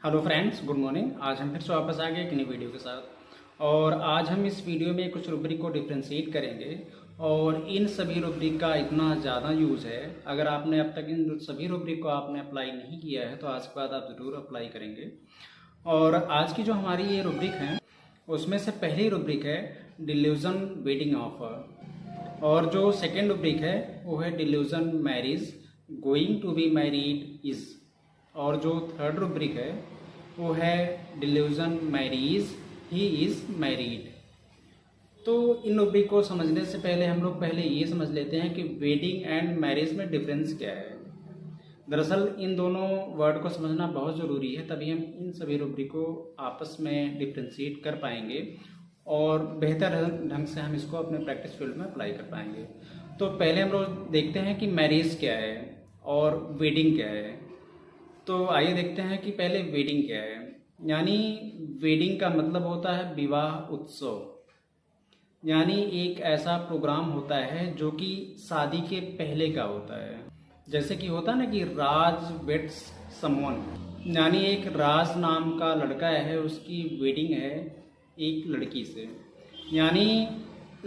Hello friends, good morning. आज हम फिर से वापस आ गए एक नई वीडियो के साथ और आज हम इस वीडियो में कुछ रूब्रिक को डिफ्रेंशिएट करेंगे। और इन सभी रूब्रिक का इतना ज़्यादा यूज़ है, अगर आपने अब तक इन सभी रूब्रिक को आपने अप्लाई नहीं किया है तो आज के बाद आप ज़रूर अप्लाई करेंगे। और आज की जो हमारी ये रूब्रिक है उसमें से पहली रूब्रिक है डिल्यूजन वेडिंग ऑफर, और जो सेकेंड रूब्रिक है वो है delusion marriage going to be married is, और जो थर्ड रूब्रिक है वो है delusion marriage he is married. तो इन रूब्रिक को समझने से पहले हम लोग पहले ये समझ लेते हैं कि वेडिंग एंड मैरिज में डिफरेंस क्या है। दरअसल इन दोनों वर्ड को समझना बहुत ज़रूरी है, तभी हम इन सभी रूब्रिक को आपस में डिफ्रेंशिएट कर पाएंगे और बेहतर ढंग से हम इसको अपने प्रैक्टिस फील्ड में अप्लाई कर पाएंगे। तो पहले हम लोग देखते हैं कि मैरिज क्या है और वेडिंग क्या है। तो आइए देखते हैं कि पहले वेडिंग क्या है। यानी वेडिंग का मतलब होता है विवाह उत्सव, यानी एक ऐसा प्रोग्राम होता है जो कि शादी के पहले का होता है। जैसे कि होता है ना कि राज वेट्स समवन, यानी एक राज नाम का लड़का है, उसकी वेडिंग है एक लड़की से, यानी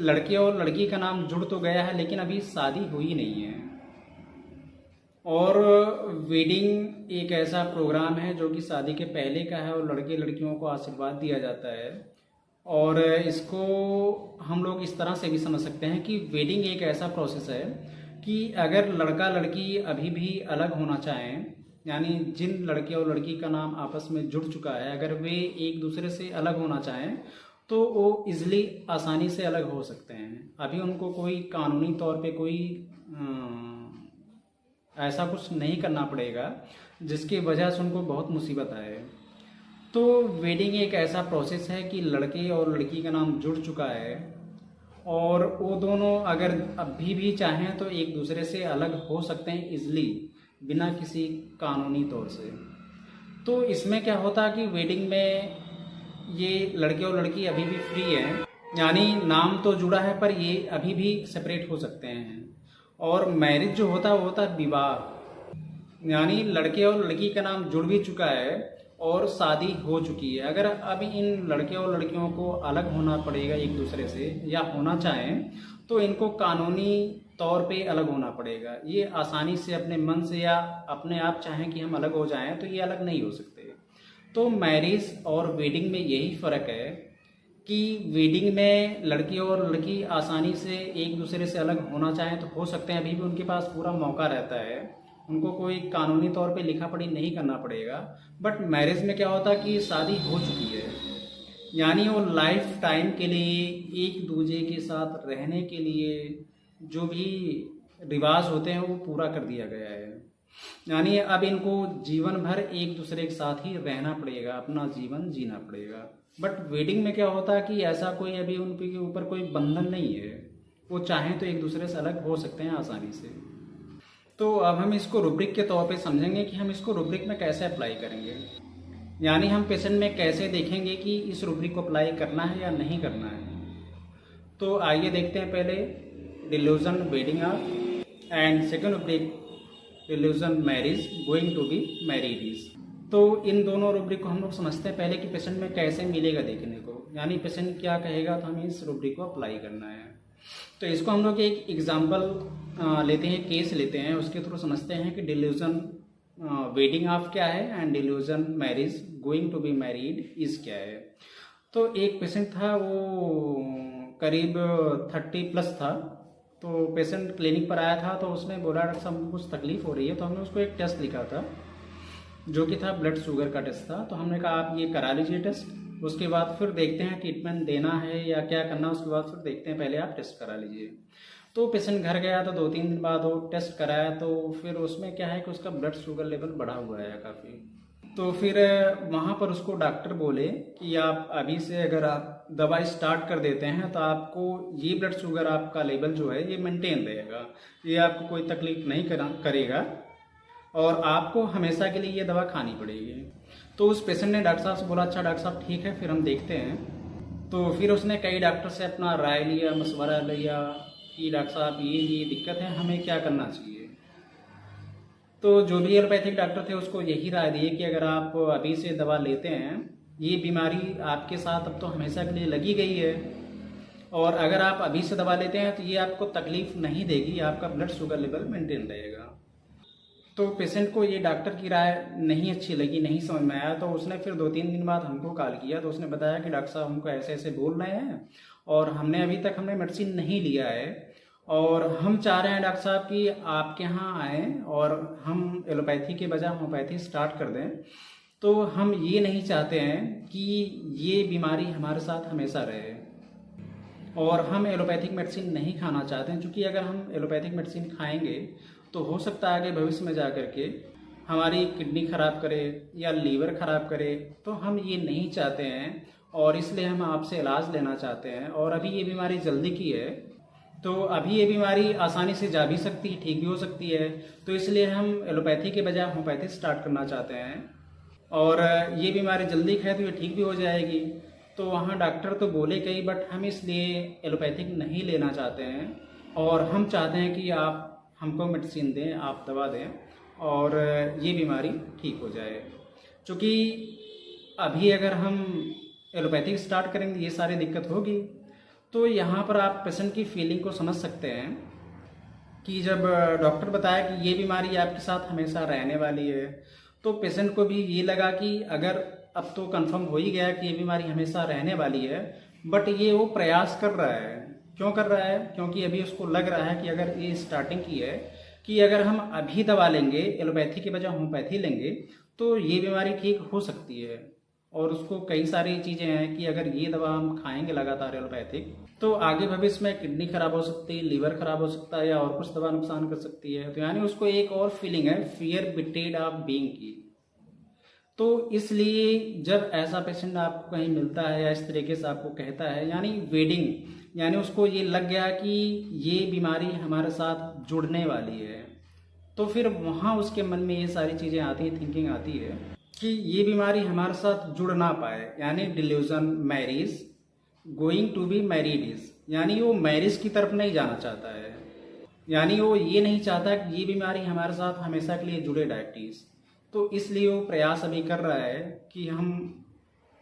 लड़के और लड़की का नाम जुड़ तो गया है लेकिन अभी शादी हुई नहीं है। और वेडिंग एक ऐसा प्रोग्राम है जो कि शादी के पहले का है और लड़के लड़कियों को आशीर्वाद दिया जाता है। और इसको हम लोग इस तरह से भी समझ सकते हैं कि वेडिंग एक ऐसा प्रोसेस है कि अगर लड़का लड़की अभी भी अलग होना चाहें, यानी जिन लड़के और लड़की का नाम आपस में जुड़ चुका है, अगर वे एक दूसरे से अलग होना चाहें तो वो इजली आसानी से अलग हो सकते हैं। अभी उनको कोई कानूनी तौर पे कोई ऐसा कुछ नहीं करना पड़ेगा जिसकी वजह से उनको बहुत मुसीबत आए। तो वेडिंग एक ऐसा प्रोसेस है कि लड़के और लड़की का नाम जुड़ चुका है और वो दोनों अगर अभी भी चाहें तो एक दूसरे से अलग हो सकते हैं इजली, बिना किसी कानूनी तौर से। तो इसमें क्या होता है कि वेडिंग में ये लड़के और लड़की अभी भी फ्री हैं, यानी नाम तो जुड़ा है पर ये अभी भी सेपरेट हो सकते हैं। और मैरिज जो होता है वो होता है विवाह, यानी लड़के और लड़की का नाम जुड़ भी चुका है और शादी हो चुकी है। अगर अभी इन लड़के और लड़कियों को अलग होना पड़ेगा एक दूसरे से या होना चाहें तो इनको कानूनी तौर पे अलग होना पड़ेगा। ये आसानी से अपने मन से या अपने आप चाहें कि हम अलग हो जाएं तो ये अलग नहीं हो सकते। तो मैरिज और वेडिंग में यही फ़र्क है कि वेडिंग में लड़की और लड़की आसानी से एक दूसरे से अलग होना चाहें तो हो सकते हैं, अभी भी उनके पास पूरा मौका रहता है, उनको कोई कानूनी तौर पे लिखा पढ़ी नहीं करना पड़ेगा। बट मैरिज में क्या होता है कि शादी हो चुकी है, यानी वो लाइफ टाइम के लिए एक दूसरे के साथ रहने के लिए जो भी रिवाज होते हैं वो पूरा कर दिया गया है। यानी अब इनको जीवन भर एक दूसरे के साथ ही रहना पड़ेगा, अपना जीवन जीना पड़ेगा। बट वेडिंग में क्या होता है कि ऐसा कोई अभी उनके ऊपर कोई बंधन नहीं है, वो चाहें तो एक दूसरे से अलग हो सकते हैं आसानी से। तो अब हम इसको रूब्रिक के तौर पे समझेंगे कि हम इसको रूब्रिक में कैसे अप्लाई करेंगे, यानी हम पेशेंट में कैसे देखेंगे कि इस रूब्रिक को अप्लाई करना है या नहीं करना है। तो आइए देखते हैं पहले delusion wedding off and second rubric delusion marriage going to be married is. तो इन दोनों रूब्रिक को हम लोग समझते हैं पहले कि पेशेंट में कैसे मिलेगा देखने को, यानी पेशेंट क्या कहेगा तो हमें इस रूब्रिक को अप्लाई करना है। तो इसको हम लोग एक एग्जाम्पल लेते हैं, केस लेते हैं, उसके थ्रू समझते हैं कि डिल्यूजन वेडिंग ऑफ क्या है and delusion marriage going to be married is क्या है। तो एक पेशेंट था, वो करीब 30+ था। तो पेशेंट क्लिनिक पर आया था तो उसने बोला डॉक्टर साहब हमको कुछ तकलीफ हो रही है। तो हमने उसको एक टेस्ट लिखा था जो कि था ब्लड शुगर का टेस्ट था। तो हमने कहा आप ये करा लीजिए टेस्ट, उसके बाद फिर देखते हैं ट्रीटमेंट देना है या क्या करना, उसके बाद फिर देखते हैं, पहले आप टेस्ट करा लीजिए। तो पेशेंट घर गया तो 2-3 दिन बाद वो टेस्ट कराया तो फिर उसमें क्या है कि उसका ब्लड शुगर लेवल बढ़ा हुआ है काफ़ी। तो फिर वहाँ पर उसको डॉक्टर बोले कि आप अभी से अगर आप दवाई स्टार्ट कर देते हैं तो आपको ये ब्लड शुगर आपका लेवल जो है ये मेंटेन रहेगा, ये आपको कोई तकलीफ नहीं करेगा और आपको हमेशा के लिए ये दवा खानी पड़ेगी। तो उस पेशेंट ने डॉक्टर साहब से बोला अच्छा डॉक्टर साहब ठीक है फिर हम देखते हैं। तो फिर उसने कई डॉक्टर से अपना राय लिया, मशवरा लिया कि डॉक्टर साहब ये दिक्कत है, हमें क्या करना चाहिए। तो जो भी एलोपैथिक डॉक्टर थे उसको यही राय दिए कि अगर आप अभी से दवा लेते हैं, ये बीमारी आपके साथ अब तो हमेशा के लिए लगी गई है, और अगर आप अभी से दवा लेते हैं तो ये आपको तकलीफ नहीं देगी, आपका ब्लड शुगर लेवल मेंटेन रहेगा। तो पेशेंट को ये डॉक्टर की राय नहीं अच्छी लगी, नहीं समझ में आया, तो उसने फिर 2-3 दिन बाद हमको कॉल किया। तो उसने बताया कि डॉक्टर साहब हमको ऐसे ऐसे बोल रहे हैं और हमने अभी तक मेडिसिन नहीं लिया है, और हम चाह रहे हैं डॉक्टर साहब कि आपके यहाँ आएँ और हम एलोपैथी के बजाय होम्योपैथी स्टार्ट कर दें। तो हम ये नहीं चाहते हैं कि ये बीमारी हमारे साथ हमेशा रहे, और हम एलोपैथिक मेडिसिन नहीं खाना चाहते हैं, क्योंकि अगर हम एलोपैथिक मेडिसिन खाएंगे तो हो सकता है आगे भविष्य में जा कर के हमारी किडनी खराब करे या लीवर खराब करे। तो हम ये नहीं चाहते हैं, और इसलिए हम आपसे इलाज लेना चाहते हैं। और अभी ये बीमारी जल्दी की है, तो अभी ये बीमारी आसानी से जा भी सकती है, ठीक भी हो सकती है। तो इसलिए हम एलोपैथी के बजाय होम्योपैथी स्टार्ट करना चाहते हैं, और ये बीमारी जल्दी है तो ये ठीक भी हो जाएगी। तो वहाँ डॉक्टर तो बोले कई, बट हम इसलिए एलोपैथिक नहीं लेना चाहते हैं, और हम चाहते हैं कि आप हमको मेडिसिन दें, आप दवा दें और ये बीमारी ठीक हो जाए। क्योंकि अभी अगर हम एलोपैथिक स्टार्ट करेंगे ये सारी दिक्कत होगी। तो यहाँ पर आप पेशेंट की फीलिंग को समझ सकते हैं कि जब डॉक्टर बताया कि ये बीमारी आपके साथ हमेशा रहने वाली है, तो पेशेंट को भी ये लगा कि अगर अब तो कंफर्म हो ही गया कि ये बीमारी हमेशा रहने वाली है, बट ये वो प्रयास कर रहा है। क्यों कर रहा है? क्योंकि अभी उसको लग रहा है कि अगर ये स्टार्टिंग की है कि अगर हम अभी दवा लेंगे, एलोपैथी के बजाय होम्योपैथी लेंगे, तो ये बीमारी ठीक हो सकती है। और उसको कई सारी चीज़ें हैं कि अगर ये दवा हम खाएंगे लगातार एलोपैथिक, तो आगे भविष्य में किडनी खराब हो सकती है, लीवर खराब हो सकता है, या और कुछ दवा नुकसान कर सकती है। तो यानी उसको एक और फीलिंग है, फियर बिट्रेड ऑफ बीइंग की। तो इसलिए जब ऐसा पेशेंट आपको कहीं मिलता है या इस तरीके से आपको कहता है, यानी वेडिंग, यानी उसको ये लग गया कि ये बीमारी हमारे साथ जुड़ने वाली है, तो फिर वहाँ उसके मन में ये सारी चीज़ें आती हैं, थिंकिंग आती है कि ये बीमारी हमारे साथ जुड़ ना पाए। यानी delusion marriage going to be married, यानी वो मैरिज की तरफ नहीं जाना चाहता है, यानी वो ये नहीं चाहता कि ये बीमारी हमारे साथ हमेशा के लिए जुड़े डायबिटीज़। तो इसलिए वो प्रयास अभी कर रहा है कि हम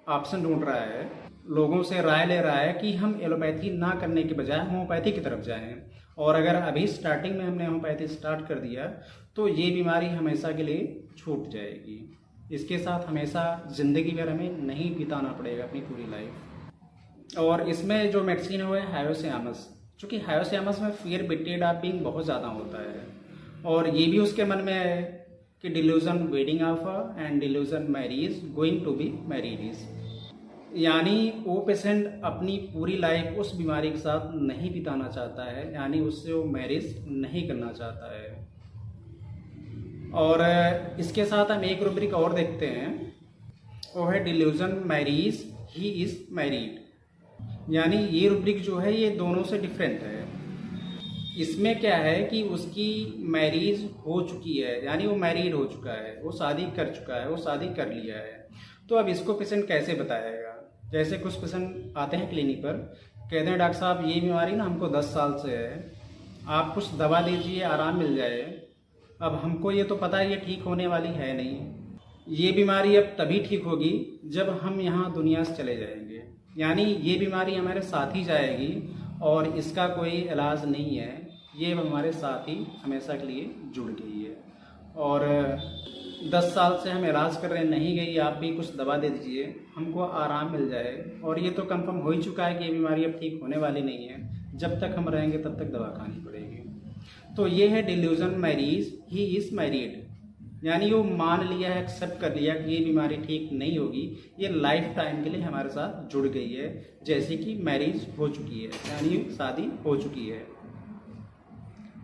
ऑप्शन ढूंढ रहा है, लोगों से राय ले रहा है कि हम एलोपैथी ना करने के बजाय होम्योपैथी की तरफ जाएं। और अगर अभी स्टार्टिंग में हमने होम्योपैथी स्टार्ट कर दिया तो ये बीमारी हमेशा के लिए छूट जाएगी। इसके साथ हमेशा ज़िंदगी भर हमें नहीं बिताना पड़ेगा अपनी पूरी लाइफ। और इसमें जो मेडिसिन है वो है हायोसियामस, चूँकि हायोसियामस में फियर बिट्रेड ऑफ बीइंग बहुत ज़्यादा होता है, और ये भी उसके मन में है कि delusion wedding off and delusion marriage going to be married, यानी वो पेशेंट अपनी पूरी लाइफ उस बीमारी के साथ नहीं बिताना चाहता है, यानी उससे वो मैरिज नहीं करना चाहता है। और इसके साथ हम एक रूब्रिक और देखते हैं, वो है delusion marriage he is married, यानी ये रूब्रिक जो है ये दोनों से डिफरेंट है। इसमें क्या है कि उसकी मैरिज हो चुकी है, यानी वो मैरिड हो चुका है, वो शादी कर चुका है, वो शादी कर लिया है। तो अब इसको पेशेंट कैसे बताएगा? जैसे कुछ पेशेंट आते हैं क्लिनिक पर, कहते हैं डॉक्टर साहब ये बीमारी ना हमको 10 साल से है, आप कुछ दवा दीजिए आराम मिल जाए। अब हमको ये तो पता है ये ठीक होने वाली है नहीं, ये बीमारी अब तभी ठीक होगी जब हम यहाँ दुनिया से चले जाएंगे, यानी ये बीमारी हमारे साथ ही जाएगी और इसका कोई इलाज नहीं है, ये हमारे साथ ही हमेशा के लिए जुड़ गई है। और 10 साल से हम इलाज कर रहे नहीं गई, आप भी कुछ दवा दे दीजिए हमको आराम मिल जाए, और ये तो कंफर्म हो ही चुका है कि ये बीमारी अब ठीक होने वाली नहीं है, जब तक हम रहेंगे तब तक दवा खानी पड़ेगी। तो ये है delusion marriage he is married, यानी वो मान लिया है, एक्सेप्ट कर लिया कि ये बीमारी ठीक नहीं होगी, ये लाइफ टाइम के लिए हमारे साथ जुड़ गई है, जैसे कि मैरिज हो चुकी है, यानी शादी हो चुकी है।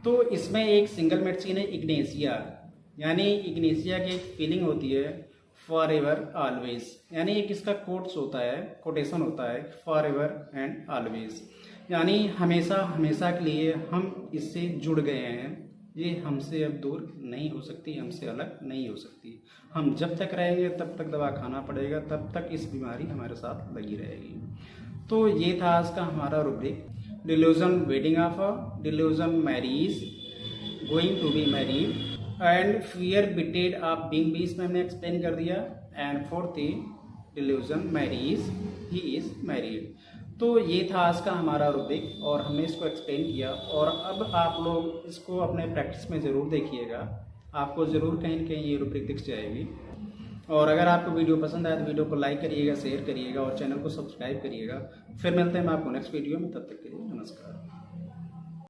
तो इसमें एक सिंगल मेडिसिन है इग्नेशिया, यानी इग्नेशिया की एक फीलिंग होती है फॉर एवर ऑलवेज, यानी एक इसका कोट्स होता है, कोटेशन होता है फॉर एवर एंड ऑलवेज, यानी हमेशा हमेशा के लिए हम इससे जुड़ गए हैं, ये हमसे अब दूर नहीं हो सकती, हमसे अलग नहीं हो सकती। हम जब तक रहेंगे तब तक दवा खाना पड़ेगा, तब तक इस बीमारी हमारे साथ लगी रहेगी। तो ये था आज का हमारा rubric, delusion wedding of, delusion marriage going to be married and fear bitted आप बीइंग भी इसमें हमने एक्सप्लेन कर दिया। एंड फोर्थ थी delusion marriage he is married. तो ये था आज का हमारा रूब्रिक और हमने इसको एक्सप्लेन किया। और अब आप लोग इसको अपने प्रैक्टिस में ज़रूर देखिएगा, आपको ज़रूर कहीं न कहीं ये रूब्रिक दिख जाएगी। और अगर आपको वीडियो पसंद आए तो वीडियो को लाइक करिएगा, शेयर करिएगा और चैनल को सब्सक्राइब करिएगा। फिर मिलते हैं हम आपको नेक्स्ट वीडियो में, तब तक के लिए नमस्कार।